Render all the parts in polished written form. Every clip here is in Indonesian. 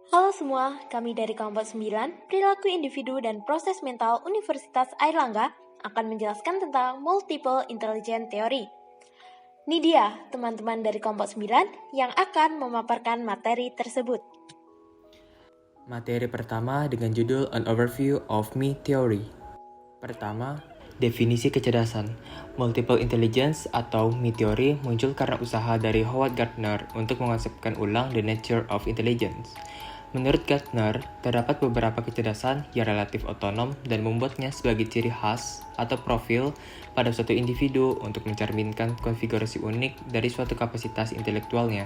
Halo semua, kami dari kelompok 9, Perilaku Individu dan Proses Mental Universitas Airlangga akan menjelaskan tentang Multiple Intelligence Theory. Ini dia teman-teman dari kelompok 9 yang akan memaparkan materi tersebut. Materi pertama dengan judul An Overview of Me Theory. Pertama, definisi kecerdasan. Multiple intelligence atau Me Theory muncul karena usaha dari Howard Gardner untuk mengonsepkan ulang the nature of intelligence. Menurut Gardner, terdapat beberapa kecerdasan yang relatif otonom dan membuatnya sebagai ciri khas atau profil pada suatu individu untuk mencerminkan konfigurasi unik dari suatu kapasitas intelektualnya.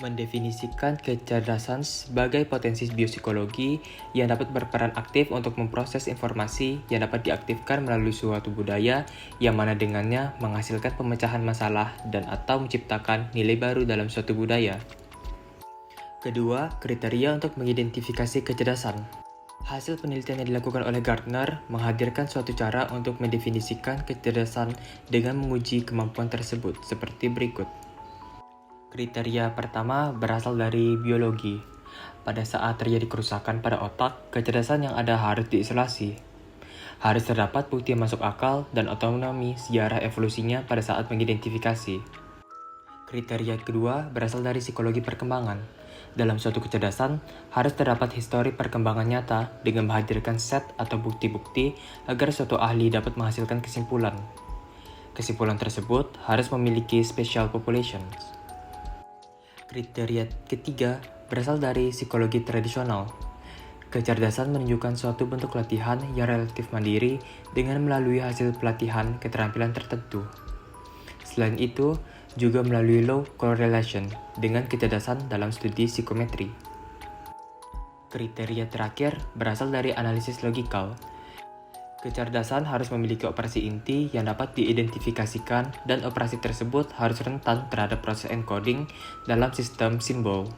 Mendefinisikan kecerdasan sebagai potensi biopsikologi yang dapat berperan aktif untuk memproses informasi yang dapat diaktifkan melalui suatu budaya yang mana dengannya menghasilkan pemecahan masalah dan atau menciptakan nilai baru dalam suatu budaya. Kedua, kriteria untuk mengidentifikasi kecerdasan. Hasil penelitian yang dilakukan oleh Gardner menghadirkan suatu cara untuk mendefinisikan kecerdasan dengan menguji kemampuan tersebut seperti berikut. Kriteria pertama berasal dari biologi. Pada saat terjadi kerusakan pada otak, kecerdasan yang ada harus diisolasi. Harus terdapat bukti masuk akal dan otonomi sejarah evolusinya pada saat mengidentifikasi. Kriteria kedua berasal dari psikologi perkembangan. Dalam suatu kecerdasan, harus terdapat histori perkembangan nyata dengan menghadirkan set atau bukti-bukti agar suatu ahli dapat menghasilkan kesimpulan. Kesimpulan tersebut harus memiliki special populations. Kriteria ketiga berasal dari psikologi tradisional. Kecerdasan menunjukkan suatu bentuk latihan yang relatif mandiri dengan melalui hasil pelatihan keterampilan tertentu. Selain itu, juga melalui low correlation dengan kecerdasan dalam studi psikometri. Kriteria terakhir berasal dari analisis logikal. Kecerdasan harus memiliki operasi inti yang dapat diidentifikasikan dan operasi tersebut harus rentan terhadap proses encoding dalam sistem simbol.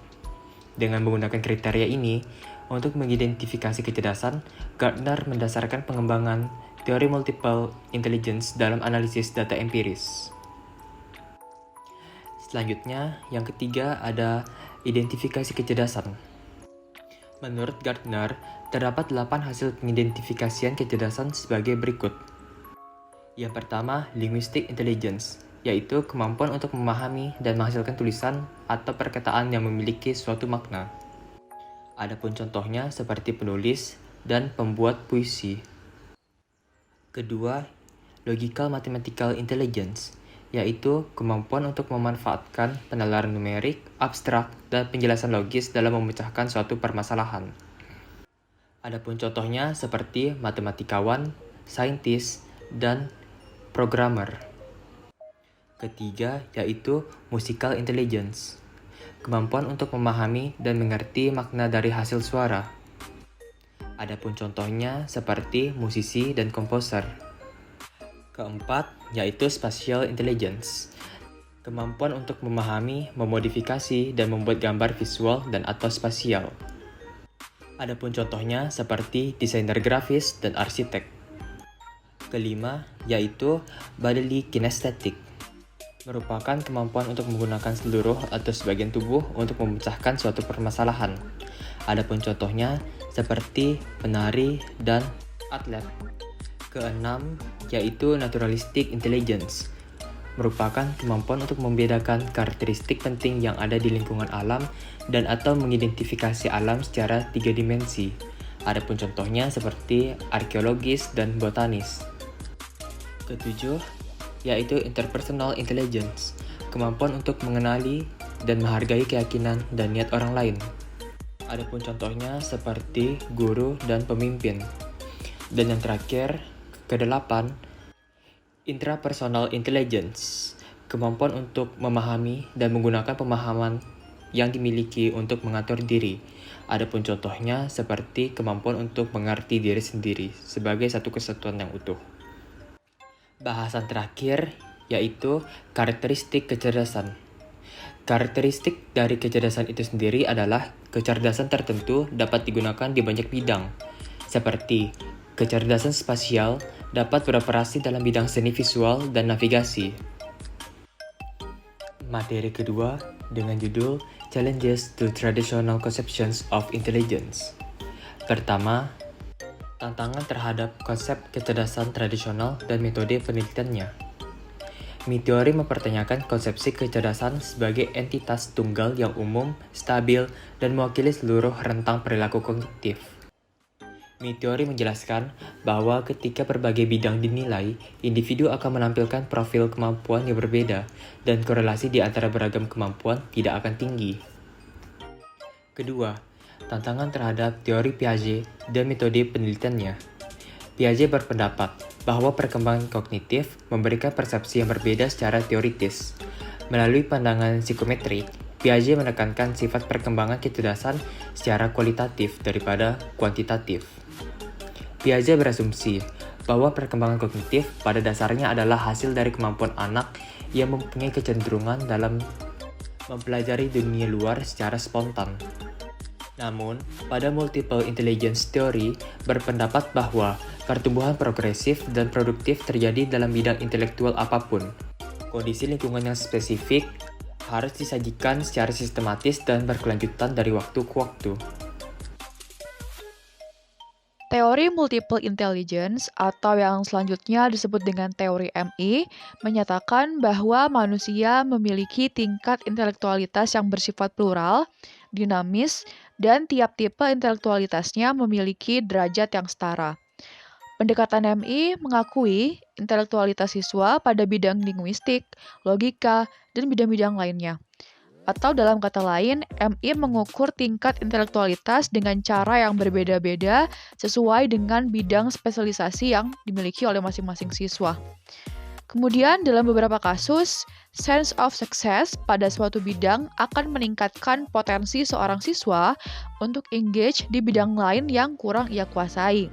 Dengan menggunakan kriteria ini, untuk mengidentifikasi kecerdasan, Gardner mendasarkan pengembangan teori multiple intelligence dalam analisis data empiris. Selanjutnya, yang ketiga ada identifikasi kecerdasan. Menurut Gardner, terdapat 8 hasil pengidentifikasian kecerdasan sebagai berikut. Yang pertama, linguistic intelligence, yaitu kemampuan untuk memahami dan menghasilkan tulisan atau perkataan yang memiliki suatu makna. Adapun contohnya seperti penulis dan pembuat puisi. Kedua, logical mathematical intelligence, yaitu kemampuan untuk memanfaatkan penalaran numerik, abstrak, dan penjelasan logis dalam memecahkan suatu permasalahan. Adapun contohnya seperti matematikawan, saintis, dan programmer. Ketiga, yaitu musical intelligence, kemampuan untuk memahami dan mengerti makna dari hasil suara. Adapun contohnya seperti musisi dan komposer. Keempat, yaitu spatial intelligence, kemampuan untuk memahami, memodifikasi, dan membuat gambar visual dan atau spasial. Adapun contohnya seperti desainer grafis dan arsitek. Kelima, yaitu bodily kinesthetic, merupakan kemampuan untuk menggunakan seluruh atau sebagian tubuh untuk memecahkan suatu permasalahan. Adapun contohnya seperti penari dan atlet. Keenam, yaitu naturalistic intelligence, merupakan kemampuan untuk membedakan karakteristik penting yang ada di lingkungan alam dan atau mengidentifikasi alam secara 3 dimensi. Adapun contohnya seperti arkeologis dan botanis. Ketujuh, yaitu interpersonal intelligence, kemampuan untuk mengenali dan menghargai keyakinan dan niat orang lain. Adapun contohnya seperti guru dan pemimpin. Dan yang terakhir, kedelapan, intrapersonal intelligence, kemampuan untuk memahami dan menggunakan pemahaman yang dimiliki untuk mengatur diri. Adapun contohnya seperti kemampuan untuk mengerti diri sendiri sebagai satu kesatuan yang utuh. Bahasan terakhir yaitu karakteristik kecerdasan. Karakteristik dari kecerdasan itu sendiri adalah kecerdasan tertentu dapat digunakan di banyak bidang, seperti kecerdasan spasial dapat beroperasi dalam bidang seni visual dan navigasi. Materi kedua dengan judul Challenges to traditional conceptions of intelligence. Pertama, tantangan terhadap konsep kecerdasan tradisional dan metode penelitiannya. Teori mempertanyakan konsepsi kecerdasan sebagai entitas tunggal yang umum, stabil, dan mewakili seluruh rentang perilaku kognitif. Teori menjelaskan bahwa ketika berbagai bidang dinilai, individu akan menampilkan profil kemampuan yang berbeda, dan korelasi di antara beragam kemampuan tidak akan tinggi. Kedua, tantangan terhadap teori Piaget dan metode penelitiannya. Piaget berpendapat bahwa perkembangan kognitif memberikan persepsi yang berbeda secara teoritis. Melalui pandangan psikometrik, Piaget menekankan sifat perkembangan kecerdasan secara kualitatif daripada kuantitatif. Piaget berasumsi bahwa perkembangan kognitif pada dasarnya adalah hasil dari kemampuan anak yang mempunyai kecenderungan dalam mempelajari dunia luar secara spontan. Namun, pada multiple intelligence theory berpendapat bahwa pertumbuhan progresif dan produktif terjadi dalam bidang intelektual apapun. Kondisi lingkungan yang spesifik harus disajikan secara sistematis dan berkelanjutan dari waktu ke waktu. Teori multiple intelligence atau yang selanjutnya disebut dengan teori MI menyatakan bahwa manusia memiliki tingkat intelektualitas yang bersifat plural, dinamis, dan tiap tipe intelektualitasnya memiliki derajat yang setara. Pendekatan MI mengakui intelektualitas siswa pada bidang linguistik, logika, dan bidang-bidang lainnya. Atau dalam kata lain, MI mengukur tingkat intelektualitas dengan cara yang berbeda-beda sesuai dengan bidang spesialisasi yang dimiliki oleh masing-masing siswa. Kemudian, dalam beberapa kasus, sense of success pada suatu bidang akan meningkatkan potensi seorang siswa untuk engage di bidang lain yang kurang ia kuasai.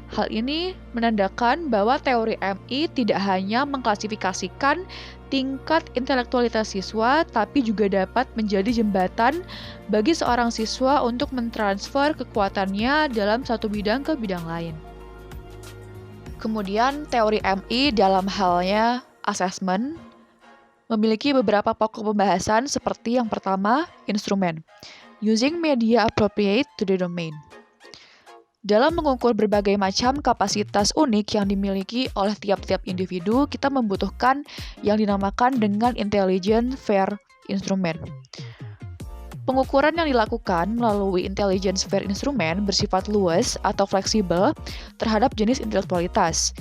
Hal ini menandakan bahwa teori MI tidak hanya mengklasifikasikan tingkat intelektualitas siswa, tapi juga dapat menjadi jembatan bagi seorang siswa untuk mentransfer kekuatannya dalam satu bidang ke bidang lain. Kemudian, teori MI dalam halnya assessment memiliki beberapa pokok pembahasan seperti yang pertama, instrumen. Using media appropriate to the domain. Dalam mengukur berbagai macam kapasitas unik yang dimiliki oleh tiap-tiap individu, kita membutuhkan yang dinamakan dengan intelligent fair instrument. Pengukuran yang dilakukan melalui intelligence fair instrument bersifat luas atau fleksibel terhadap jenis intelektualitas.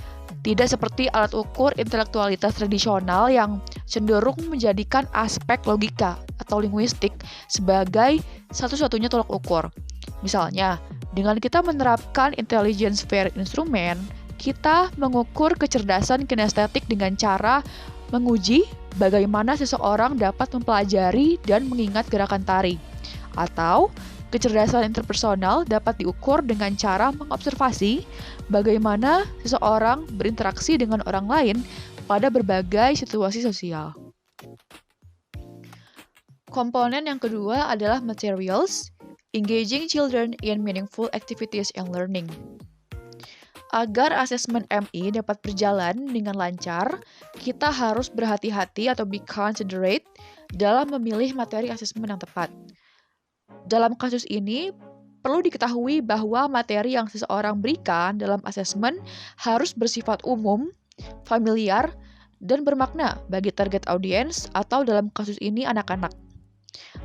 Tidak seperti alat ukur intelektualitas tradisional yang cenderung menjadikan aspek logika atau linguistik sebagai satu-satunya tolak ukur. Misalnya, dengan kita menerapkan intelligence fair instrument, kita mengukur kecerdasan kinestetik dengan cara menguji bagaimana seseorang dapat mempelajari dan mengingat gerakan tari. Atau, kecerdasan interpersonal dapat diukur dengan cara mengobservasi bagaimana seseorang berinteraksi dengan orang lain pada berbagai situasi sosial. Komponen yang kedua adalah materials, engaging children in meaningful activities and learning. Agar asesmen MI dapat berjalan dengan lancar, kita harus berhati-hati atau be considerate dalam memilih materi asesmen yang tepat. Dalam kasus ini, perlu diketahui bahwa materi yang seseorang berikan dalam asesmen harus bersifat umum, familiar, dan bermakna bagi target audience atau dalam kasus ini anak-anak.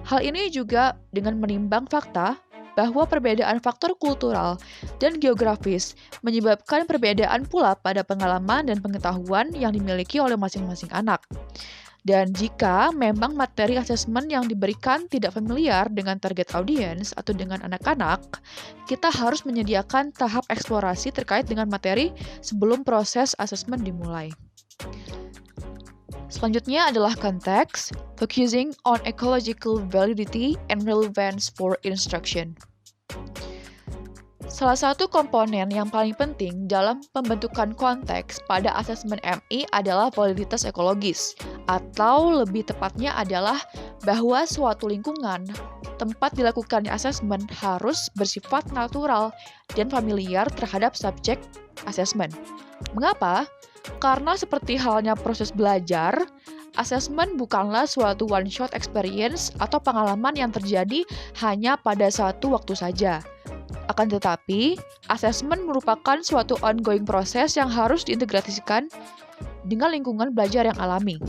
Hal ini juga dengan menimbang fakta bahwa perbedaan faktor kultural dan geografis menyebabkan perbedaan pula pada pengalaman dan pengetahuan yang dimiliki oleh masing-masing anak. Dan jika memang materi asesmen yang diberikan tidak familiar dengan target audience atau dengan anak-anak, kita harus menyediakan tahap eksplorasi terkait dengan materi sebelum proses asesmen dimulai. Selanjutnya adalah konteks, focusing on ecological validity and relevance for instruction. Salah satu komponen yang paling penting dalam pembentukan konteks pada asesmen MI adalah validitas ekologis, atau lebih tepatnya adalah bahwa suatu lingkungan tempat dilakukannya asesmen harus bersifat natural dan familiar terhadap subjek asesmen. Mengapa? Karena seperti halnya proses belajar, Assessment bukanlah suatu one-shot experience atau pengalaman yang terjadi hanya pada satu waktu saja. Akan tetapi, assessment merupakan suatu ongoing proses yang harus diintegrasikan dengan lingkungan belajar yang alami.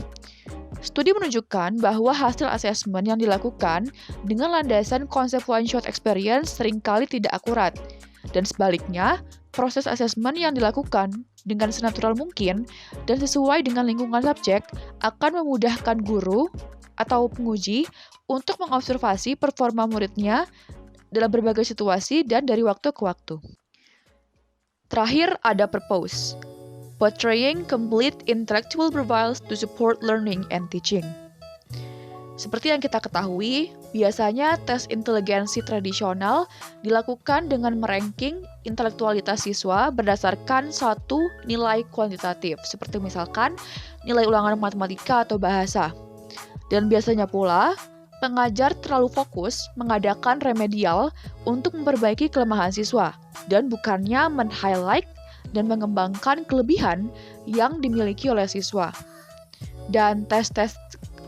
Studi menunjukkan bahwa hasil assessment yang dilakukan dengan landasan konsep one-shot experience seringkali tidak akurat, dan sebaliknya, proses assessment yang dilakukan dengan senatural mungkin dan sesuai dengan lingkungan subjek akan memudahkan guru atau penguji untuk mengobservasi performa muridnya dalam berbagai situasi dan dari waktu ke waktu. Terakhir ada purpose, portraying complete intellectual profiles to support learning and teaching. Seperti yang kita ketahui, biasanya tes inteligensi tradisional dilakukan dengan meranking intelektualitas siswa berdasarkan satu nilai kuantitatif, seperti misalkan nilai ulangan matematika atau bahasa. Dan biasanya pula, pengajar terlalu fokus mengadakan remedial untuk memperbaiki kelemahan siswa, dan bukannya men-highlight dan mengembangkan kelebihan yang dimiliki oleh siswa. Dan tes-tes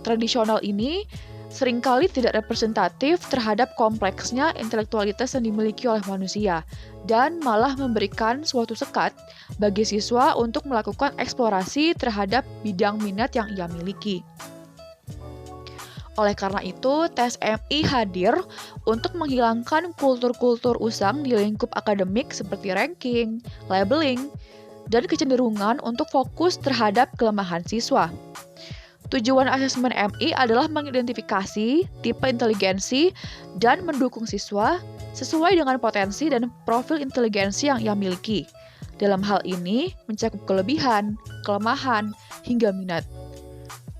tradisional ini seringkali tidak representatif terhadap kompleksnya intelektualitas yang dimiliki oleh manusia, dan malah memberikan suatu sekat bagi siswa untuk melakukan eksplorasi terhadap bidang minat yang ia miliki. Oleh karena itu, tes MI hadir untuk menghilangkan kultur-kultur usang di lingkup akademik seperti ranking, labeling, dan kecenderungan untuk fokus terhadap kelemahan siswa. Tujuan asesmen MI adalah mengidentifikasi tipe inteligensi dan mendukung siswa sesuai dengan potensi dan profil inteligensi yang ia miliki. Dalam hal ini, mencakup kelebihan, kelemahan, hingga minat.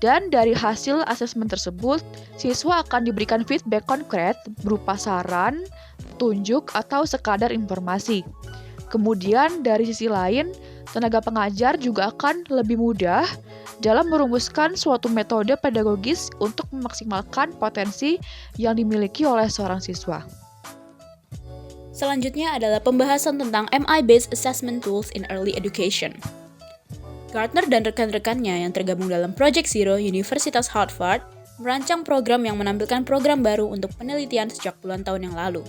Dan dari hasil asesmen tersebut, siswa akan diberikan feedback konkret berupa saran, tunjuk, atau sekadar informasi. Kemudian, dari sisi lain, tenaga pengajar juga akan lebih mudah dalam merumuskan suatu metode pedagogis untuk memaksimalkan potensi yang dimiliki oleh seorang siswa. Selanjutnya adalah pembahasan tentang MI-based assessment tools in early education. Gartner dan rekan-rekannya yang tergabung dalam Project Zero Universitas Harvard merancang program yang menampilkan program baru untuk penelitian sejak puluhan tahun yang lalu.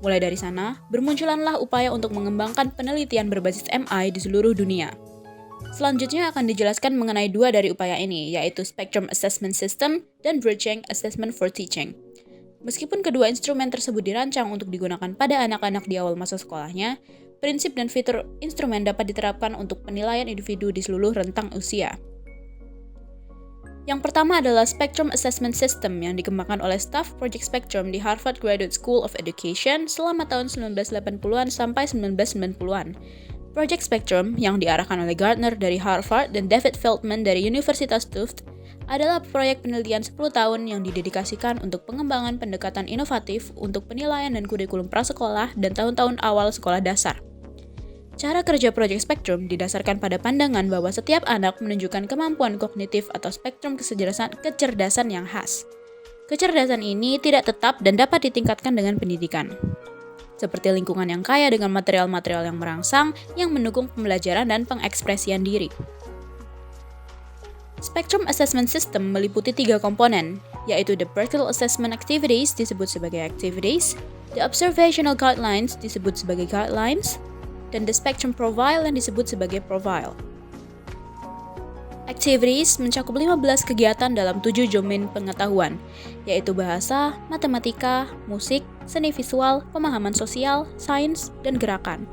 Mulai dari sana, bermunculanlah upaya untuk mengembangkan penelitian berbasis MI di seluruh dunia. Selanjutnya akan dijelaskan mengenai dua dari upaya ini, yaitu Spectrum Assessment System dan Bridging Assessment for Teaching. Meskipun kedua instrumen tersebut dirancang untuk digunakan pada anak-anak di awal masa sekolahnya, prinsip dan fitur instrumen dapat diterapkan untuk penilaian individu di seluruh rentang usia. Yang pertama adalah Spectrum Assessment System yang dikembangkan oleh staf Project Spectrum di Harvard Graduate School of Education selama tahun 1980-an sampai 1990-an. Project Spectrum yang diarahkan oleh Gartner dari Harvard dan David Feldman dari Universitas Tufts adalah proyek penelitian 10 tahun yang didedikasikan untuk pengembangan pendekatan inovatif untuk penilaian dan kurikulum prasekolah dan tahun-tahun awal sekolah dasar. Cara kerja Project Spectrum didasarkan pada pandangan bahwa setiap anak menunjukkan kemampuan kognitif atau spektrum kecerdasan yang khas. Kecerdasan ini tidak tetap dan dapat ditingkatkan dengan pendidikan, seperti lingkungan yang kaya dengan material-material yang merangsang yang mendukung pembelajaran dan pengekspresian diri. Spectrum Assessment System meliputi 3 komponen, yaitu the Practical Assessment Activities disebut sebagai activities, the Observational Guidelines disebut sebagai guidelines, dan the Spectrum Profile yang disebut sebagai profile. Activities mencakup 15 kegiatan dalam 7 domain pengetahuan, yaitu bahasa, matematika, musik, seni visual, pemahaman sosial, sains, dan gerakan.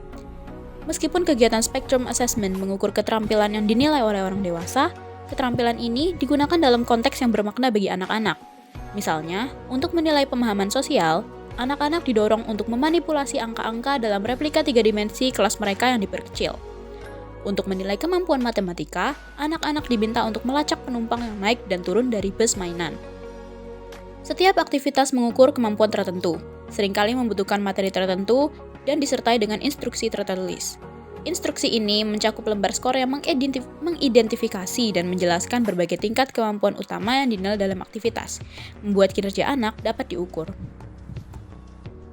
Meskipun kegiatan Spectrum Assessment mengukur keterampilan yang dinilai oleh orang dewasa, keterampilan ini digunakan dalam konteks yang bermakna bagi anak-anak. Misalnya, untuk menilai pemahaman sosial, anak-anak didorong untuk memanipulasi angka-angka dalam replika 3 dimensi kelas mereka yang diperkecil. Untuk menilai kemampuan matematika, anak-anak diminta untuk melacak penumpang yang naik dan turun dari bus mainan. Setiap aktivitas mengukur kemampuan tertentu, seringkali membutuhkan materi tertentu dan disertai dengan instruksi tertulis. Instruksi ini mencakup lembar skor yang mengidentifikasi dan menjelaskan berbagai tingkat kemampuan utama yang dinilai dalam aktivitas, membuat kinerja anak dapat diukur.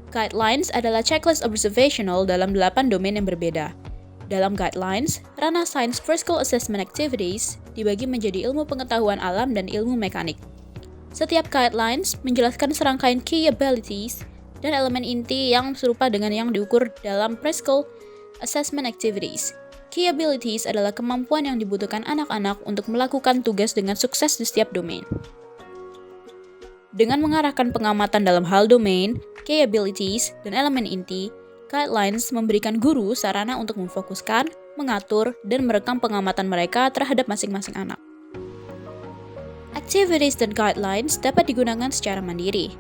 Guidelines adalah checklist observational dalam 8 domain yang berbeda. Dalam guidelines, ranah Science Physical Assessment Activities dibagi menjadi ilmu pengetahuan alam dan ilmu mekanik. Setiap guidelines menjelaskan serangkaian key abilities dan elemen inti yang serupa dengan yang diukur dalam preschool assessment activities. Key abilities adalah kemampuan yang dibutuhkan anak-anak untuk melakukan tugas dengan sukses di setiap domain. Dengan mengarahkan pengamatan dalam hal domain, key abilities, dan elemen inti, guidelines memberikan guru sarana untuk memfokuskan, mengatur, dan merekam pengamatan mereka terhadap masing-masing anak. Activities dan guidelines dapat digunakan secara mandiri.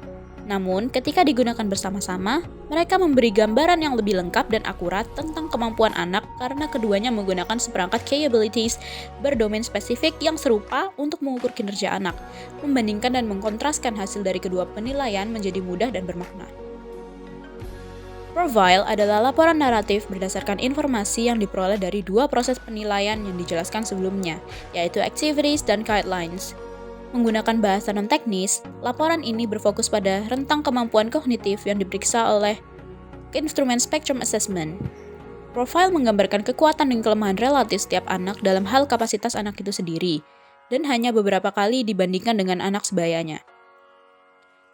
Namun, ketika digunakan bersama-sama, mereka memberi gambaran yang lebih lengkap dan akurat tentang kemampuan anak karena keduanya menggunakan seperangkat key abilities berdomain spesifik yang serupa untuk mengukur kinerja anak, membandingkan dan mengkontraskan hasil dari kedua penilaian menjadi mudah dan bermakna. Profile adalah laporan naratif berdasarkan informasi yang diperoleh dari dua proses penilaian yang dijelaskan sebelumnya, yaitu activities dan guidelines. Menggunakan bahasa non-teknis, laporan ini berfokus pada rentang kemampuan kognitif yang diperiksa oleh instrumen spectrum assessment. Profile menggambarkan kekuatan dan kelemahan relatif setiap anak dalam hal kapasitas anak itu sendiri, dan hanya beberapa kali dibandingkan dengan anak sebayanya.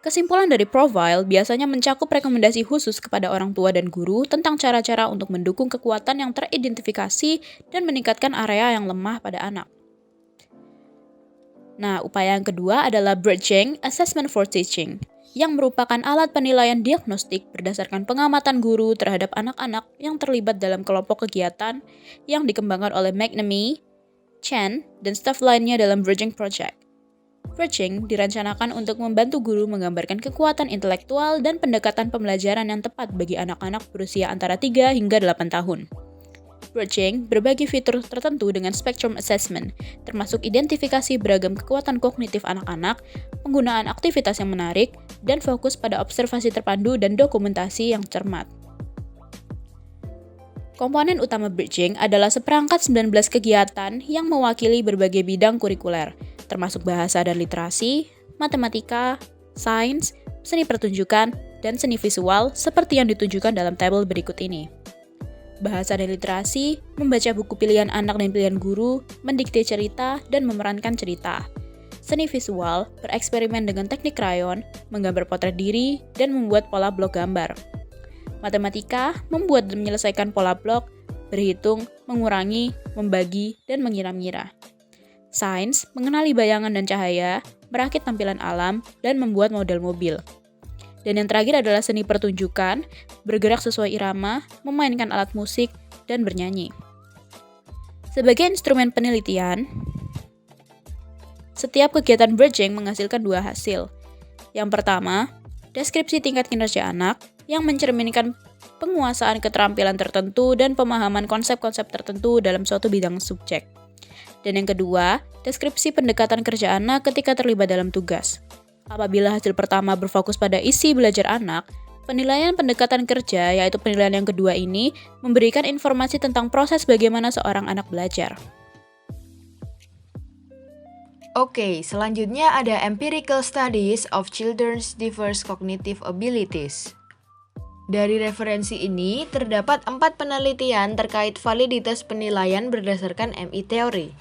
Kesimpulan dari profile biasanya mencakup rekomendasi khusus kepada orang tua dan guru tentang cara-cara untuk mendukung kekuatan yang teridentifikasi dan meningkatkan area yang lemah pada anak. Nah, upaya yang kedua adalah Bridging Assessment for Teaching, yang merupakan alat penilaian diagnostik berdasarkan pengamatan guru terhadap anak-anak yang terlibat dalam kelompok kegiatan yang dikembangkan oleh McNamee, Chen, dan staf lainnya dalam Bridging Project. Bridging dirancanakan untuk membantu guru menggambarkan kekuatan intelektual dan pendekatan pembelajaran yang tepat bagi anak-anak berusia antara 3 hingga 8 tahun. Bridging berbagi fitur tertentu dengan spectrum assessment, termasuk identifikasi beragam kekuatan kognitif anak-anak, penggunaan aktivitas yang menarik, dan fokus pada observasi terpadu dan dokumentasi yang cermat. Komponen utama Bridging adalah seperangkat 19 kegiatan yang mewakili berbagai bidang kurikuler, termasuk bahasa dan literasi, matematika, sains, seni pertunjukan, dan seni visual seperti yang ditunjukkan dalam tabel berikut ini. Bahasa dan literasi, membaca buku pilihan anak dan pilihan guru, mendikte cerita, dan memerankan cerita. Seni visual, bereksperimen dengan teknik krayon, menggambar potret diri, dan membuat pola blok gambar. Matematika, membuat dan menyelesaikan pola blok, berhitung, mengurangi, membagi, dan mengira-ngira. Sains, mengenali bayangan dan cahaya, merakit tampilan alam, dan membuat model mobil. Dan yang terakhir adalah seni pertunjukan, bergerak sesuai irama, memainkan alat musik, dan bernyanyi. Sebagai instrumen penelitian, setiap kegiatan Bridging menghasilkan 2 hasil. Yang pertama, deskripsi tingkat kinerja anak yang mencerminkan penguasaan keterampilan tertentu dan pemahaman konsep-konsep tertentu dalam suatu bidang subjek. Dan yang kedua, deskripsi pendekatan kerja anak ketika terlibat dalam tugas. Apabila hasil pertama berfokus pada isi belajar anak, penilaian pendekatan kerja, yaitu penilaian yang kedua ini, memberikan informasi tentang proses bagaimana seorang anak belajar. Oke, selanjutnya ada Empirical Studies of Children's Diverse Cognitive Abilities. Dari referensi ini, terdapat 4 penelitian terkait validitas penilaian berdasarkan MI teori.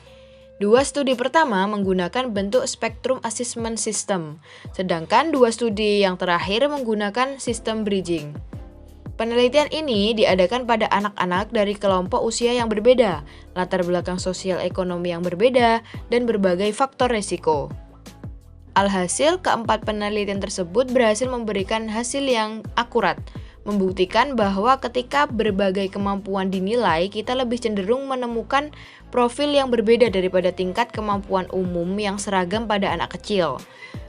2 studi pertama menggunakan bentuk Spectrum Assessment System, sedangkan 2 studi yang terakhir menggunakan sistem Bridging. Penelitian ini diadakan pada anak-anak dari kelompok usia yang berbeda, latar belakang sosial ekonomi yang berbeda, dan berbagai faktor resiko. Alhasil, keempat penelitian tersebut berhasil memberikan hasil yang akurat, membuktikan bahwa ketika berbagai kemampuan dinilai, kita lebih cenderung menemukan profil yang berbeda daripada tingkat kemampuan umum yang seragam pada anak kecil.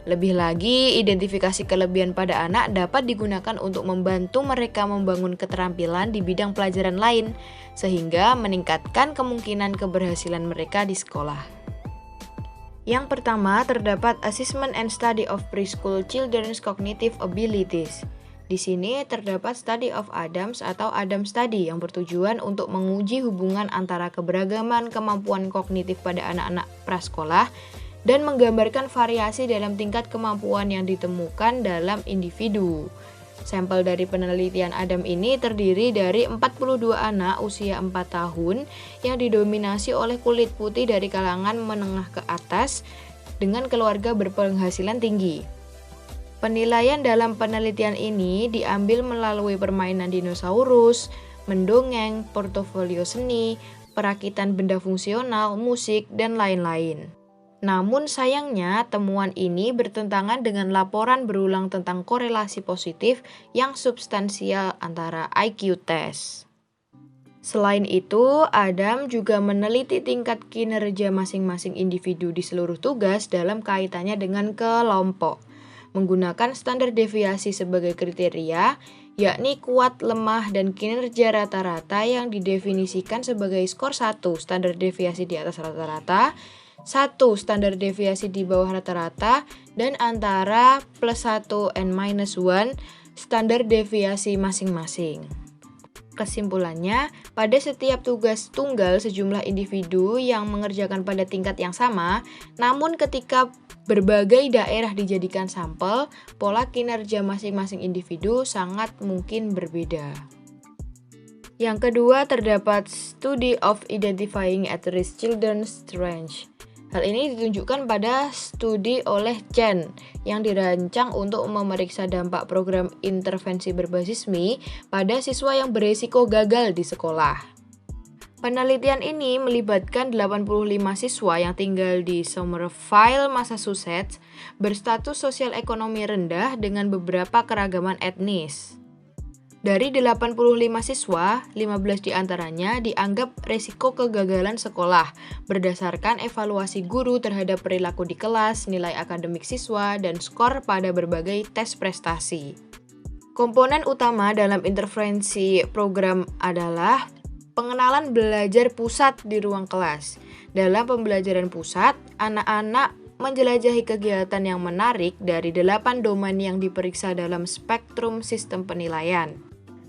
Lebih lagi, identifikasi kelebihan pada anak dapat digunakan untuk membantu mereka membangun keterampilan di bidang pelajaran lain, sehingga meningkatkan kemungkinan keberhasilan mereka di sekolah. Yang pertama, terdapat Assessment and Study of Preschool Children's Cognitive Abilities. Di sini terdapat Study of Adams atau Adams Study yang bertujuan untuk menguji hubungan antara keberagaman kemampuan kognitif pada anak-anak prasekolah dan menggambarkan variasi dalam tingkat kemampuan yang ditemukan dalam individu. Sampel dari penelitian Adam ini terdiri dari 42 anak usia 4 tahun yang didominasi oleh kulit putih dari kalangan menengah ke atas dengan keluarga berpenghasilan tinggi. Penilaian dalam penelitian ini diambil melalui permainan dinosaurus, mendongeng, portofolio seni, perakitan benda fungsional, musik, dan lain-lain. Namun sayangnya temuan ini bertentangan dengan laporan berulang tentang korelasi positif yang substansial antara IQ tes. Selain itu, Adam juga meneliti tingkat kinerja masing-masing individu di seluruh tugas dalam kaitannya dengan kelompok, menggunakan standar deviasi sebagai kriteria, yakni kuat, lemah, dan kinerja rata-rata yang didefinisikan sebagai skor 1 standar deviasi di atas rata-rata, 1 standar deviasi di bawah rata-rata, dan antara +1 and -1 standar deviasi masing-masing. Kesimpulannya, pada setiap tugas tunggal sejumlah individu yang mengerjakan pada tingkat yang sama, namun ketika berbagai daerah dijadikan sampel, pola kinerja masing-masing individu sangat mungkin berbeda. Yang kedua, terdapat Study of Identifying at-Risk Children's Range. Hal ini ditunjukkan pada studi oleh Chen yang dirancang untuk memeriksa dampak program intervensi berbasis Mi pada siswa yang berisiko gagal di sekolah. Penelitian ini melibatkan 85 siswa yang tinggal di Somerville, Massachusetts, berstatus sosial ekonomi rendah dengan beberapa keragaman etnis. Dari 85 siswa, 15 diantaranya dianggap risiko kegagalan sekolah berdasarkan evaluasi guru terhadap perilaku di kelas, nilai akademik siswa, dan skor pada berbagai tes prestasi. Komponen utama dalam intervensi program adalah pengenalan belajar pusat di ruang kelas. Dalam pembelajaran pusat, anak-anak menjelajahi kegiatan yang menarik dari 8 domain yang diperiksa dalam spektrum sistem penilaian.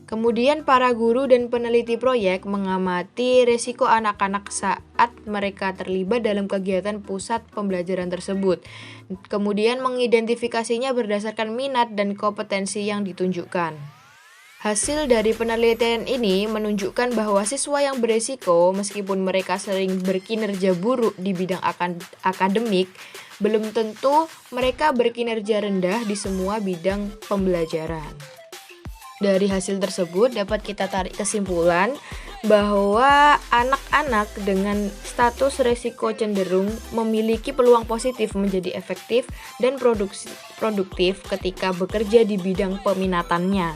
Kemudian para guru dan peneliti proyek mengamati risiko anak-anak saat mereka terlibat dalam kegiatan pusat pembelajaran tersebut. Kemudian mengidentifikasinya berdasarkan minat dan kompetensi yang ditunjukkan. Hasil dari penelitian ini menunjukkan bahwa siswa yang berisiko, meskipun mereka sering berkinerja buruk di bidang akademik, belum tentu mereka berkinerja rendah di semua bidang pembelajaran. Dari hasil tersebut dapat kita tarik kesimpulan bahwa anak-anak dengan status risiko cenderung memiliki peluang positif menjadi efektif dan produktif ketika bekerja di bidang peminatannya.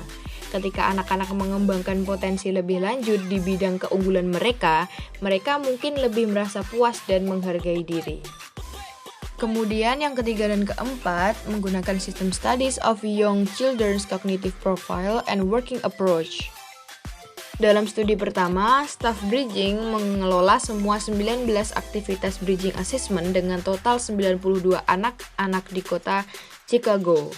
Ketika anak-anak mengembangkan potensi lebih lanjut di bidang keunggulan mereka mungkin lebih merasa puas dan menghargai diri. Kemudian yang ketiga dan keempat, menggunakan System Studies of Young Children's Cognitive Profile and Working Approach. Dalam studi pertama, staf bridging mengelola semua 19 aktivitas bridging assessment dengan total 92 anak-anak di kota Chicago.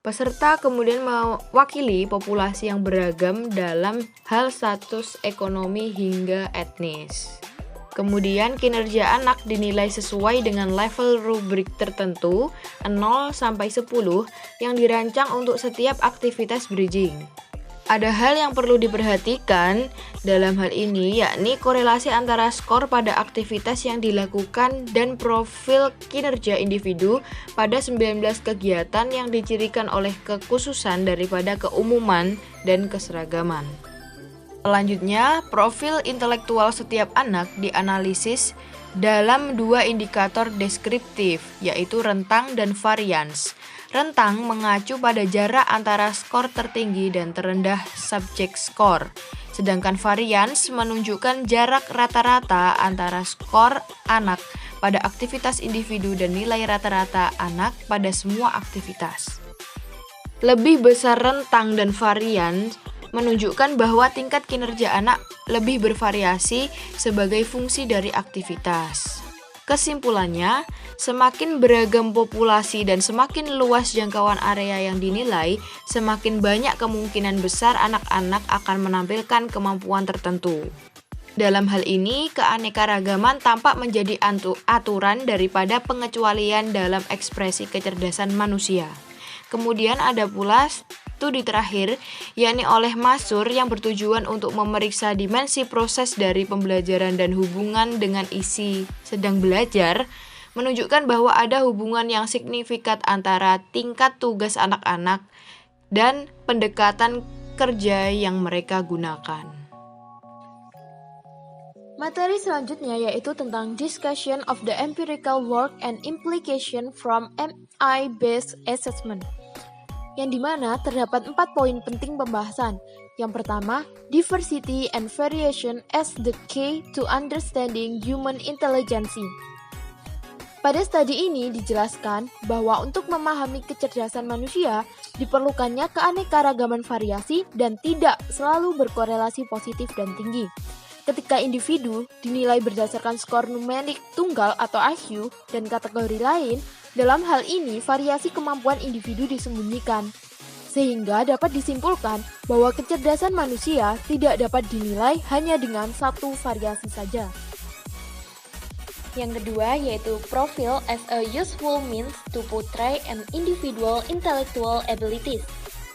Peserta kemudian mewakili populasi yang beragam dalam hal status ekonomi hingga etnis. Kemudian kinerja anak dinilai sesuai dengan level rubrik tertentu 0 sampai 10 yang dirancang untuk setiap aktivitas bridging. Ada hal yang perlu diperhatikan dalam hal ini, yakni korelasi antara skor pada aktivitas yang dilakukan dan profil kinerja individu pada 19 kegiatan yang dicirikan oleh kekhususan daripada keumuman dan keseragaman. Selanjutnya, profil intelektual setiap anak dianalisis dalam 2 indikator deskriptif, yaitu rentang dan varians. Rentang mengacu pada jarak antara skor tertinggi dan terendah subjek skor, sedangkan varians menunjukkan jarak rata-rata antara skor anak pada aktivitas individu dan nilai rata-rata anak pada semua aktivitas. Lebih besar rentang dan varians menunjukkan bahwa tingkat kinerja anak lebih bervariasi sebagai fungsi dari aktivitas. Kesimpulannya, semakin beragam populasi dan semakin luas jangkauan area yang dinilai, semakin banyak kemungkinan besar anak-anak akan menampilkan kemampuan tertentu. Dalam hal ini, keanekaragaman tampak menjadi aturan daripada pengecualian dalam ekspresi kecerdasan manusia. Kemudian ada pula studi terakhir, yakni oleh Masur yang bertujuan untuk memeriksa dimensi proses dari pembelajaran dan hubungan dengan isi sedang belajar, menunjukkan bahwa ada hubungan yang signifikan antara tingkat tugas anak-anak dan pendekatan kerja yang mereka gunakan. Materi selanjutnya yaitu tentang discussion of the empirical work and implication from MI-based assessment, yang dimana terdapat 4 poin penting pembahasan. Yang pertama, diversity and variation as the key to understanding human intelligence. Pada studi ini dijelaskan bahwa untuk memahami kecerdasan manusia, diperlukannya keanekaragaman variasi dan tidak selalu berkorelasi positif dan tinggi. Ketika individu dinilai berdasarkan skor numerik tunggal atau IQ dan kategori lain, dalam hal ini variasi kemampuan individu disembunyikan. Sehingga dapat disimpulkan bahwa kecerdasan manusia tidak dapat dinilai hanya dengan satu variasi saja. Yang kedua yaitu profile as a useful means to portray an individual intellectual abilities.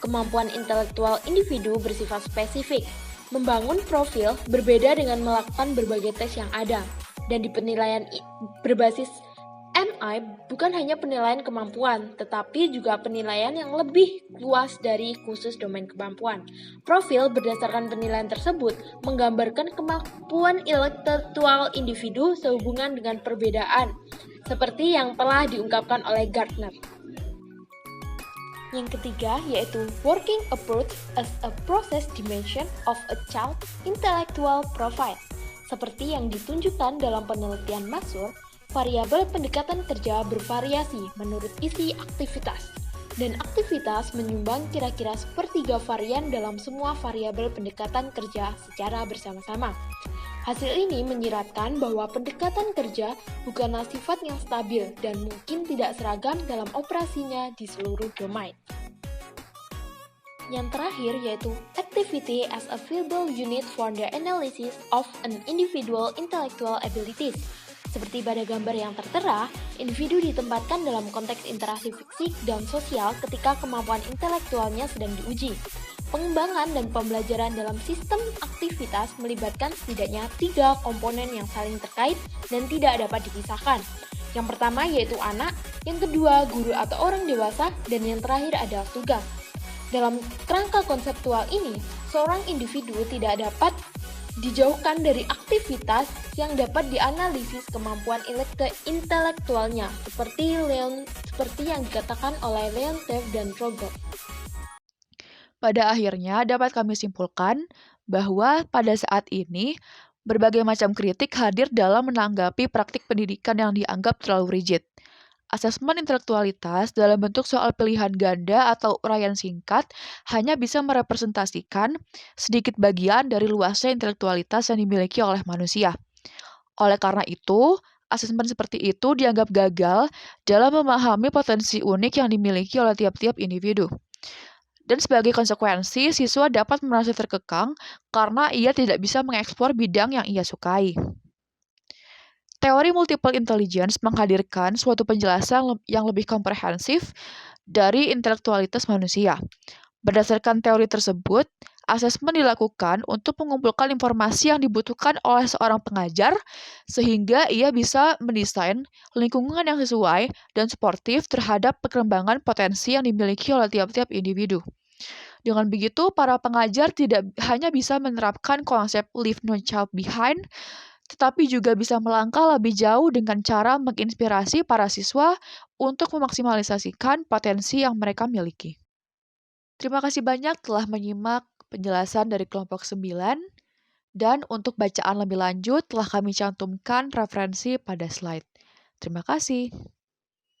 Kemampuan intelektual individu bersifat spesifik. Membangun profil berbeda dengan melakukan berbagai tes yang ada. Dan di penilaian berbasis MI bukan hanya penilaian kemampuan, tetapi juga penilaian yang lebih luas dari khusus domain kemampuan. Profil berdasarkan penilaian tersebut menggambarkan kemampuan intelektual individu sehubungan dengan perbedaan, seperti yang telah diungkapkan oleh Gartner. Yang ketiga yaitu working approach as a process dimension of a child intellectual profile. Seperti yang ditunjukkan dalam penelitian Masur, variabel pendekatan kerja bervariasi menurut isi aktivitas. Dan aktivitas menyumbang kira-kira sepertiga varian dalam semua variabel pendekatan kerja secara bersama-sama. Hasil ini menyiratkan bahwa pendekatan kerja bukanlah sifat yang stabil dan mungkin tidak seragam dalam operasinya di seluruh domain. Yang terakhir yaitu activity as a feasible unit for the analysis of an individual intellectual abilities. Seperti pada gambar yang tertera, individu ditempatkan dalam konteks interaksi fisik dan sosial ketika kemampuan intelektualnya sedang diuji. Pengembangan dan pembelajaran dalam sistem aktivitas melibatkan setidaknya 3 komponen yang saling terkait dan tidak dapat dipisahkan. Yang pertama yaitu anak, yang kedua guru atau orang dewasa, dan yang terakhir adalah tugas. Dalam kerangka konseptual ini, seorang individu tidak dapat dijauhkan dari aktivitas yang dapat dianalisis kemampuan intelektualnya, seperti yang dikatakan oleh Leontief dan Rogoff. Pada akhirnya dapat kami simpulkan bahwa pada saat ini berbagai macam kritik hadir dalam menanggapi praktik pendidikan yang dianggap terlalu rigid. Asesmen intelektualitas dalam bentuk soal pilihan ganda atau uraian singkat hanya bisa merepresentasikan sedikit bagian dari luasnya intelektualitas yang dimiliki oleh manusia. Oleh karena itu, asesmen seperti itu dianggap gagal dalam memahami potensi unik yang dimiliki oleh tiap-tiap individu. Dan sebagai konsekuensi, siswa dapat merasa terkekang karena ia tidak bisa mengeksplor bidang yang ia sukai. Teori multiple intelligence menghadirkan suatu penjelasan yang lebih komprehensif dari intelektualitas manusia. Berdasarkan teori tersebut, asesmen dilakukan untuk mengumpulkan informasi yang dibutuhkan oleh seorang pengajar sehingga ia bisa mendesain lingkungan yang sesuai dan suportif terhadap perkembangan potensi yang dimiliki oleh tiap-tiap individu. Dengan begitu, para pengajar tidak hanya bisa menerapkan konsep leave no child behind, tetapi juga bisa melangkah lebih jauh dengan cara menginspirasi para siswa untuk memaksimalisasikan potensi yang mereka miliki. Terima kasih banyak telah menyimak penjelasan dari kelompok 9, dan untuk bacaan lebih lanjut telah kami cantumkan referensi pada slide. Terima kasih.